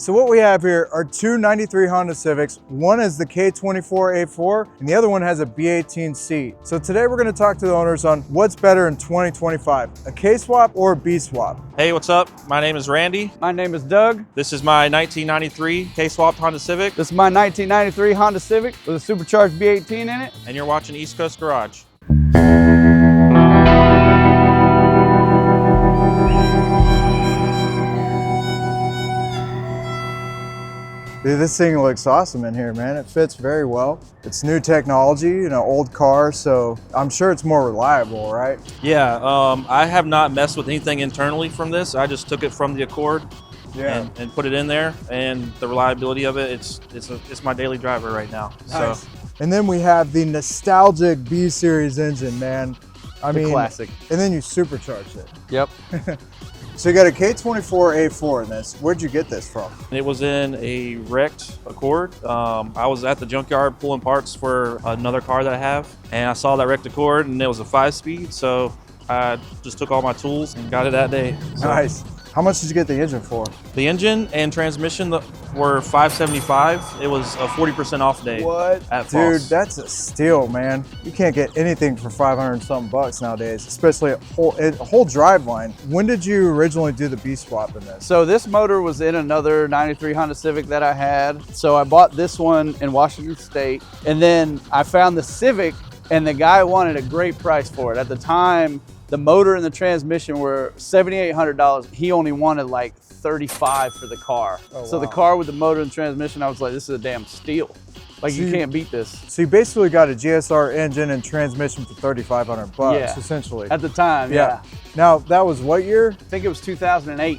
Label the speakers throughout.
Speaker 1: So what we have here are two 93 Honda Civics. One is the K24A4 and the other one has a B18C. So today we're going to talk to the owners on what's better in 2025, a K swap or a B swap.
Speaker 2: Hey, what's up? My name is Randy.
Speaker 3: My name is Doug.
Speaker 2: This is my 1993 K-swapped Honda Civic.
Speaker 3: This is my 1993 Honda Civic with a Supercharged B18 in it.
Speaker 2: And you're watching East Coast Garage.
Speaker 1: Dude, this thing looks awesome in here, man. It fits very well. It's new technology, old car, so I'm sure it's more reliable, right?
Speaker 2: Yeah, I have not messed with anything internally from this. I just took it from the Accord and put it in there, and the reliability of it, it's my daily driver right now.
Speaker 1: Nice.
Speaker 2: So.
Speaker 1: And then we have the nostalgic B Series engine, man. I mean,
Speaker 3: classic. And
Speaker 1: then you supercharged it.
Speaker 3: Yep.
Speaker 1: So you got a K24A4 in this. Where'd you get this from?
Speaker 2: It was in a wrecked Accord. I was at the junkyard pulling parts for another car that I have, and I saw that wrecked Accord, and it was a 5-speed, so I just took all my tools and got it that day. So.
Speaker 1: Nice. How much did you get the engine for?
Speaker 2: The engine and transmission were $575. It was a 40% off day.
Speaker 1: What?
Speaker 2: At
Speaker 1: Dude,
Speaker 2: Foss.
Speaker 1: that's a steal, man. You can't get anything for 500 and something bucks nowadays, especially a whole drive line. When did you originally do the B swap in this?
Speaker 3: So this motor was in another 93 Honda Civic that I had. So I bought this one in Washington State, and then I found the Civic, and the guy wanted a great price for it. At the time, the motor and the transmission were $7,800. He only wanted like $35 for the car.
Speaker 1: Oh,
Speaker 3: so
Speaker 1: wow.
Speaker 3: the car with the motor and transmission, I was like, this is a damn steal. Like, you can't beat this.
Speaker 1: So you basically got a GSR engine and transmission for $3,500 bucks,
Speaker 3: Yeah.
Speaker 1: essentially.
Speaker 3: At the time, yeah.
Speaker 1: Now, that was what year?
Speaker 3: I think it was 2008.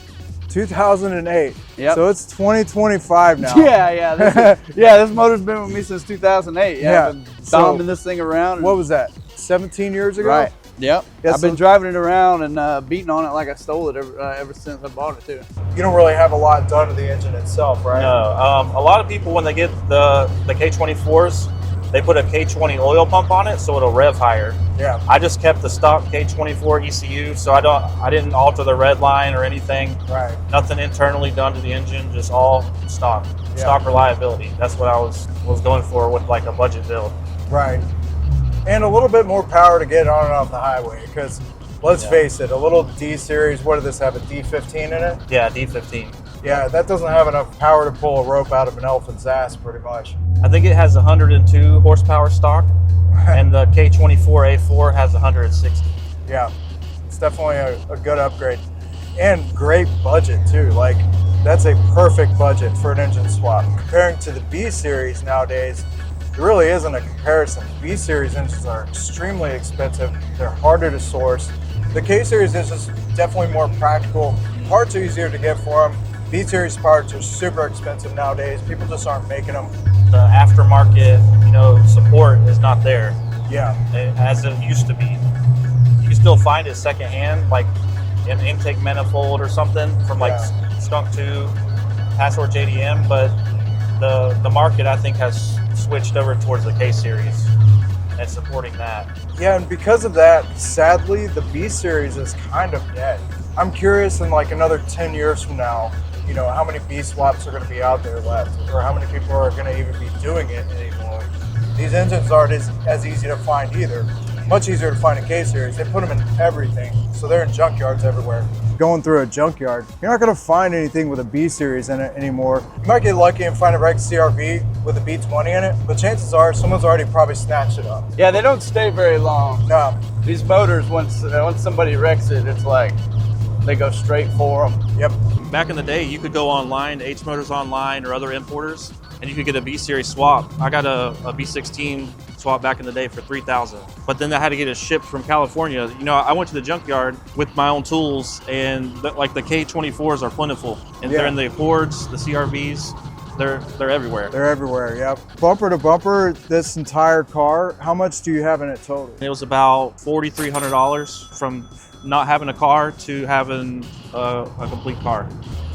Speaker 1: 2008.
Speaker 3: Yep.
Speaker 1: So it's 2025 now.
Speaker 3: Yeah. This motor's been with me since 2008.
Speaker 1: Yeah.
Speaker 3: I've been bombing this thing around.
Speaker 1: What was that, 17 years ago?
Speaker 3: Right. Yep.
Speaker 1: Yeah,
Speaker 3: I've been driving it around and beating on it like I stole it ever since I bought it too.
Speaker 1: You don't really have a lot done to the engine itself, right?
Speaker 2: No, a lot of people, when they get the K24s, they put a K20 oil pump on it so it'll rev higher.
Speaker 1: Yeah.
Speaker 2: I just kept the stock K24 ECU, so I didn't alter the red line or anything.
Speaker 1: Right.
Speaker 2: Nothing internally done to the engine, just all stock.
Speaker 1: Yeah.
Speaker 2: Stock reliability. That's what I was going for with like a budget build.
Speaker 1: Right. And a little bit more power to get on and off the highway, because let's face it, a little D series, what did this have, a D15 in it?
Speaker 2: Yeah, D15.
Speaker 1: Yeah, that doesn't have enough power to pull a rope out of an elephant's ass, pretty much.
Speaker 2: I think it has 102 horsepower stock, and the K24A4 has 160.
Speaker 1: Yeah, it's definitely a good upgrade. And great budget too, like that's a perfect budget for an engine swap. Comparing to the B series nowadays, there really isn't a comparison. B series engines are extremely expensive, they're harder to source. The K series is just definitely more practical, parts are easier to get for them. B series parts are super expensive nowadays, people just aren't making them.
Speaker 2: The aftermarket, support is not there.
Speaker 1: Yeah.
Speaker 2: As it used to be. You can still find it secondhand, like an intake manifold or something from like Skunk 2, Password JDM, but the market, I think, has switched over towards the K series and supporting that.
Speaker 1: Yeah, and because of that, sadly, the B series is kind of dead. I'm curious in like another 10 years from now, how many B swaps are going to be out there left, or how many people are going to even be doing it anymore. These engines aren't as easy to find either. Much easier to find a K series. They put them in everything, so they're in junkyards everywhere. Going through a junkyard, you're not going to find anything with a B series in it anymore. You might get lucky and find a wrecked CRV with a B20 in it, but chances are someone's already probably snatched it up.
Speaker 3: Yeah, they don't stay very long.
Speaker 1: No.
Speaker 3: These motors, once somebody wrecks it, it's like they go straight for them.
Speaker 1: Yep.
Speaker 2: Back in the day, you could go online, H Motors Online or other importers, and you could get a B series swap. I got a B16 swap back in the day for $3,000, but then I had to get it shipped from California. I went to the junkyard with my own tools, and the K24s are plentiful, and they're in the Accords, the CRVs. They're everywhere.
Speaker 1: They're everywhere, yep. Bumper to bumper, this entire car, how much do you have in it total?
Speaker 2: It was about $4,300 from not having a car to having a complete car.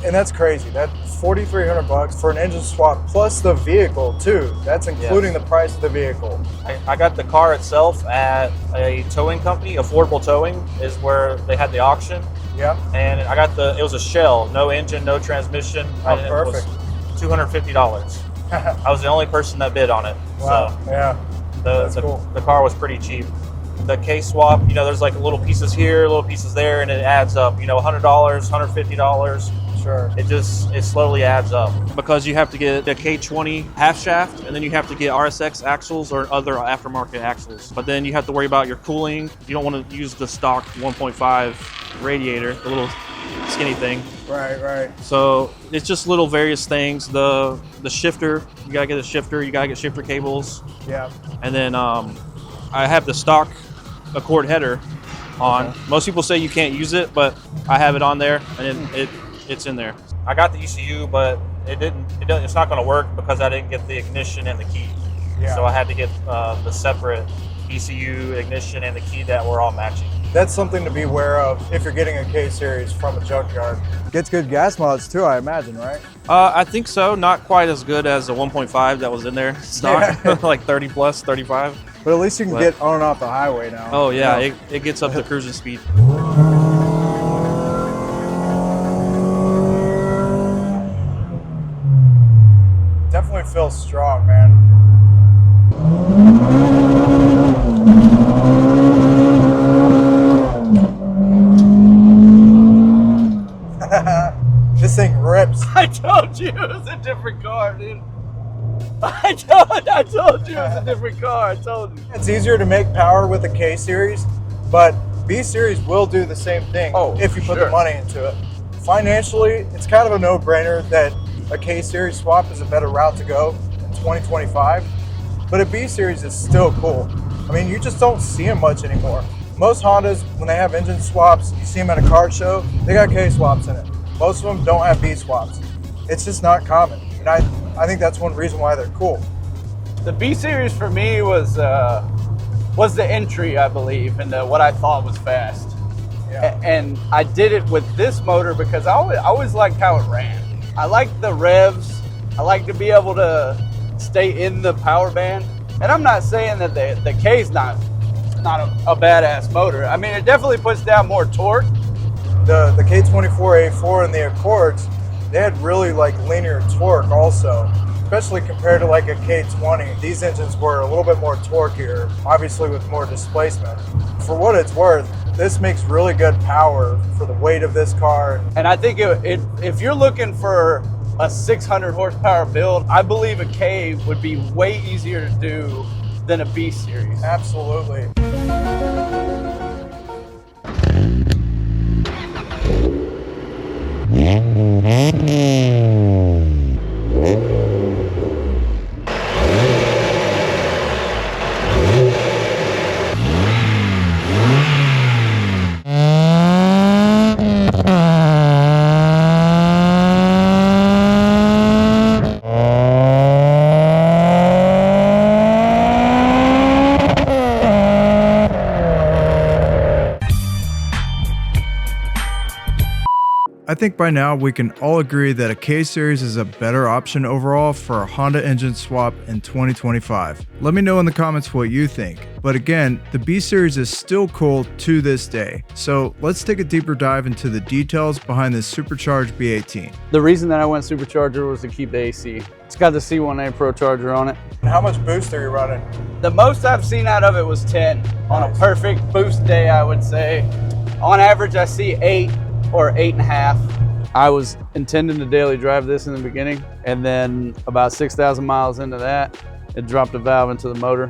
Speaker 1: And that's crazy. That's $4,300 for an engine swap plus the vehicle too. That's including the price of the vehicle.
Speaker 2: I got the car itself at a towing company. Affordable Towing is where they had the auction.
Speaker 1: Yeah.
Speaker 2: And I got it was a shell, no engine, no transmission.
Speaker 1: Oh,
Speaker 2: and
Speaker 1: perfect.
Speaker 2: It was $250. I was the only person that bid on it.
Speaker 1: Wow.
Speaker 2: So
Speaker 1: Yeah. That's cool.
Speaker 2: the car was pretty cheap. The case swap, there's like little pieces here, little pieces there, and it adds up. $100, $150.
Speaker 1: Sure.
Speaker 2: It slowly adds up because you have to get the K20 half shaft, and then you have to get RSX axles or other aftermarket axles. But then you have to worry about your cooling. You don't want to use the stock 1.5 radiator, the little skinny thing.
Speaker 1: Right.
Speaker 2: So it's just little various things. The shifter, you gotta get a shifter. You gotta get shifter cables.
Speaker 1: Yeah.
Speaker 2: And then I have the stock Accord header on. Okay. Most people say you can't use it, but I have it on there, and it's in there. I got the ECU, but it's not going to work because I didn't get the ignition and the key.
Speaker 1: Yeah.
Speaker 2: So I had to get the separate ECU, ignition, and the key that were all matching.
Speaker 1: That's something to be aware of if you're getting a K-Series from a junkyard. Gets good gas mileage too, I imagine, right?
Speaker 2: I think so. Not quite as good as the 1.5 that was in there stock, like 30 plus, 35.
Speaker 1: But at least you can get on and off the highway now.
Speaker 2: Oh yeah, it gets up to cruising speed.
Speaker 1: Definitely feels strong, man. This thing rips.
Speaker 3: I told you it was a different car, dude. I told you it was a different car. I told you.
Speaker 1: It's easier to make power with a K-Series, but B-Series will do the same thing if you put the money into it. Financially, it's kind of a no-brainer that a K-Series swap is a better route to go in 2025, but a B-Series is still cool. I mean, you just don't see them much anymore. Most Hondas, when they have engine swaps, you see them at a car show, they got K-swaps in it. Most of them don't have B-swaps. It's just not common, and I think that's one reason why they're cool.
Speaker 3: The B-Series for me was the entry, I believe, into what I thought was fast.
Speaker 1: Yeah.
Speaker 3: And I did it with this motor because I always liked how it ran. I liked the revs. I like to be able to stay in the power band. And I'm not saying that the K's not a badass motor. I mean, it definitely puts down more torque.
Speaker 1: The K24A4 and the Accords, they had really linear torque also, especially compared to a K20. These engines were a little bit more torqueier, obviously with more displacement. For what it's worth, this makes really good power for the weight of this car.
Speaker 3: And I think if you're looking for a 600 horsepower build, I believe a K would be way easier to do than a B series.
Speaker 1: Absolutely. I think by now we can all agree that a K-Series is a better option overall for a Honda engine swap in 2025. Let me know in the comments what you think. But again, the B-Series is still cool to this day. So let's take a deeper dive into the details behind this Supercharged B18.
Speaker 3: The reason that I went Supercharger was to keep the AC. It's got the C1A Pro Charger on it.
Speaker 1: How much boost are you running?
Speaker 3: The most I've seen out of it was 10 on a perfect boost day, I would say. On average, I see 8 or 8.5. I was intending to daily drive this in the beginning, and then about 6,000 miles into that, it dropped a valve into the motor,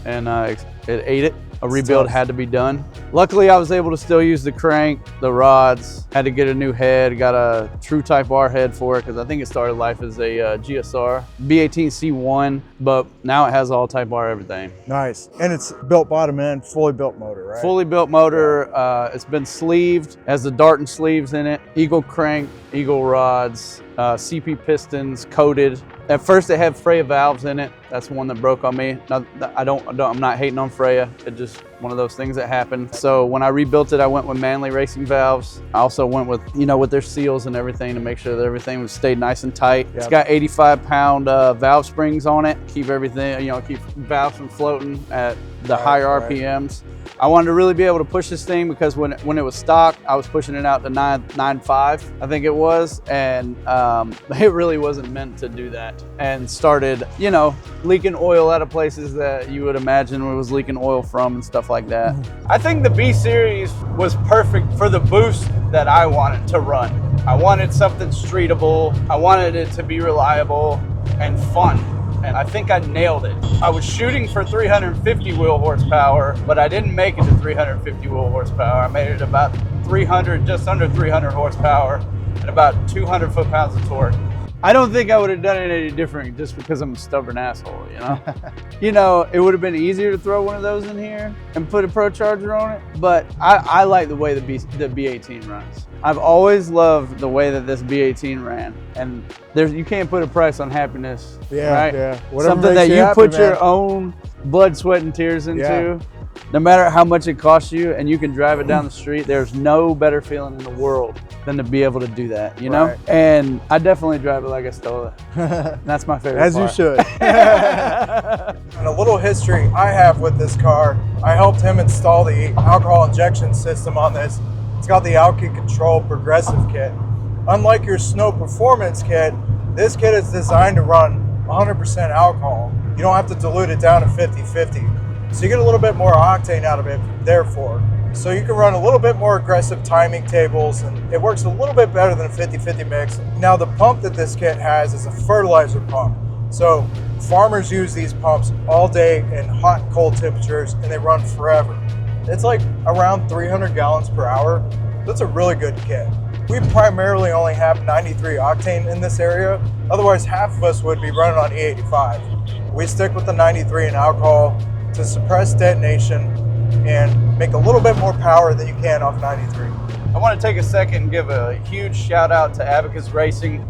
Speaker 3: and it ate it. A rebuild had to be done. Luckily, I was able to still use the crank, the rods, had to get a new head, got a true Type R head for it, because I think it started life as a GSR, B18 C1, but now it has all Type R everything.
Speaker 1: Nice. And it's built bottom end, fully built motor, right?
Speaker 3: Fully built motor. It's been sleeved, has the Darton sleeves in it, Eagle crank, Eagle rods, CP pistons, coated. At first it had Freya valves in it. That's one that broke on me. I'm not hating on Freya. It's just one of those things that happened. So when I rebuilt it, I went with Manley Racing valves. I also went with, with their seals and everything to make sure that everything would stay nice and tight. Yep. It's got 85-pound valve springs on it. Keep everything, keep valves from floating at the higher RPMs. I wanted to really be able to push this thing because when it was stock, I was pushing it out to 9.5, I think it was, and it really wasn't meant to do that. And started, you know, leaking oil out of places that you would imagine it was leaking oil from and stuff like that. I think the B Series was perfect for the boost that I wanted to run. I wanted something streetable. I wanted it to be reliable and fun. And I think I nailed it. I was shooting for 350 wheel horsepower, but I didn't make it to 350 wheel horsepower. I made it about 300, just under 300 horsepower and about 200 foot-pounds of torque. I don't think I would have done it any different just because I'm a stubborn asshole, you know? You know, it would have been easier to throw one of those in here and put a Pro Charger on it, but I like the way the B18 runs. I've always loved the way that this B18 ran, and you can't put a price on happiness, right?
Speaker 1: Yeah.
Speaker 3: Something that you put your own blood, sweat, and tears into.
Speaker 1: Yeah.
Speaker 3: No matter how much it costs you, and you can drive it down the street, there's no better feeling in the world than to be able to do that, you know?
Speaker 1: Right.
Speaker 3: And I definitely drive it like I stole it. That's my favorite
Speaker 1: As
Speaker 3: part.
Speaker 1: you should. And a little history I have with this car, I helped him install the alcohol injection system on this. It's got the Alky Control Progressive Kit. Unlike your Snow Performance Kit, this kit is designed to run 100% alcohol. You don't have to dilute it down to 50-50. So you get a little bit more octane out of it, therefore. So you can run a little bit more aggressive timing tables, and it works a little bit better than a 50-50 mix. Now the pump that this kit has is a fertilizer pump. So farmers use these pumps all day in hot and cold temperatures, and they run forever. It's like around 300 gallons per hour. That's a really good kit. We primarily only have 93 octane in this area. Otherwise, half of us would be running on E85. We stick with the 93 in alcohol to suppress detonation and make a little bit more power than you can off 93.
Speaker 3: I want to take a second and give a huge shout out to Abacus Racing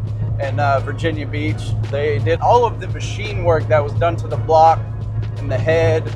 Speaker 3: in Virginia Beach. They did all of the machine work that was done to the block and the head,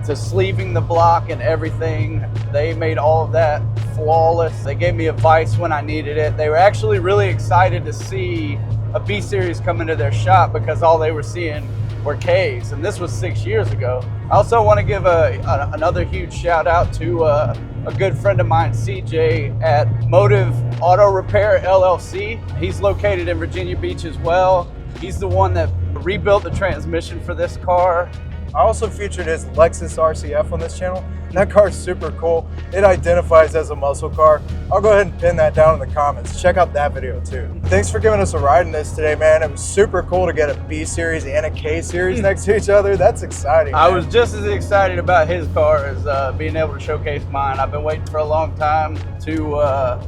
Speaker 3: to sleeving the block and everything. They made all of that flawless. They gave me advice when I needed it. They were actually really excited to see a B Series come into their shop because all they were seeing were Ks, and this was 6 years ago. I also want to give another huge shout out to a good friend of mine, CJ at Motive Auto Repair LLC. He's located in Virginia Beach as well. He's the one that rebuilt the transmission for this car.
Speaker 1: I also featured his Lexus RCF on this channel. That car's super cool. It identifies as a muscle car. I'll go ahead and pin that down in the comments. Check out that video too. Thanks for giving us a ride in this today, man. It was super cool to get a B Series and a K Series next to each other. That's exciting.
Speaker 3: I
Speaker 1: man.
Speaker 3: was just as excited about his car as being able to showcase mine. I've been waiting for a long time to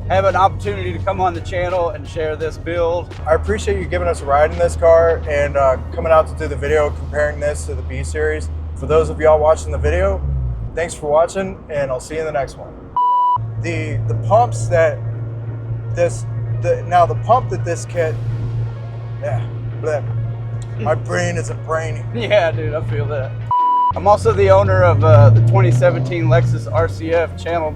Speaker 3: have an opportunity to come on the channel and share this build.
Speaker 1: I appreciate you giving us a ride in this car and coming out to do the video comparing this to the B Series. For those of y'all watching the video, thanks for watching, and I'll see you in the next one. The pumps that the pump that this kit, yeah, bleh. My brain isn't brainy.
Speaker 3: Yeah, dude, I feel that. I'm also the owner of the 2017 Lexus RCF channel.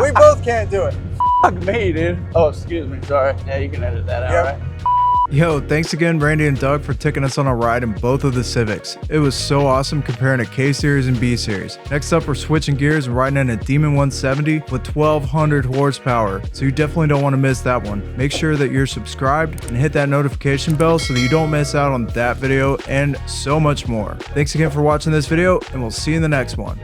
Speaker 1: We both can't do it.
Speaker 3: Fuck me, dude. Oh, excuse me, sorry. Yeah, you can edit that out,
Speaker 1: Yep.
Speaker 3: right?
Speaker 4: Yo, thanks again, Randy and Doug, for taking us on a ride in both of the Civics. It was so awesome comparing a K Series and B Series. Next up, we're switching gears and riding in a Demon 170 with 1200 horsepower, so you definitely don't want to miss that one. Make sure that you're subscribed and hit that notification bell so that you don't miss out on that video and so much more. Thanks again for watching this video, and we'll see you in the next one.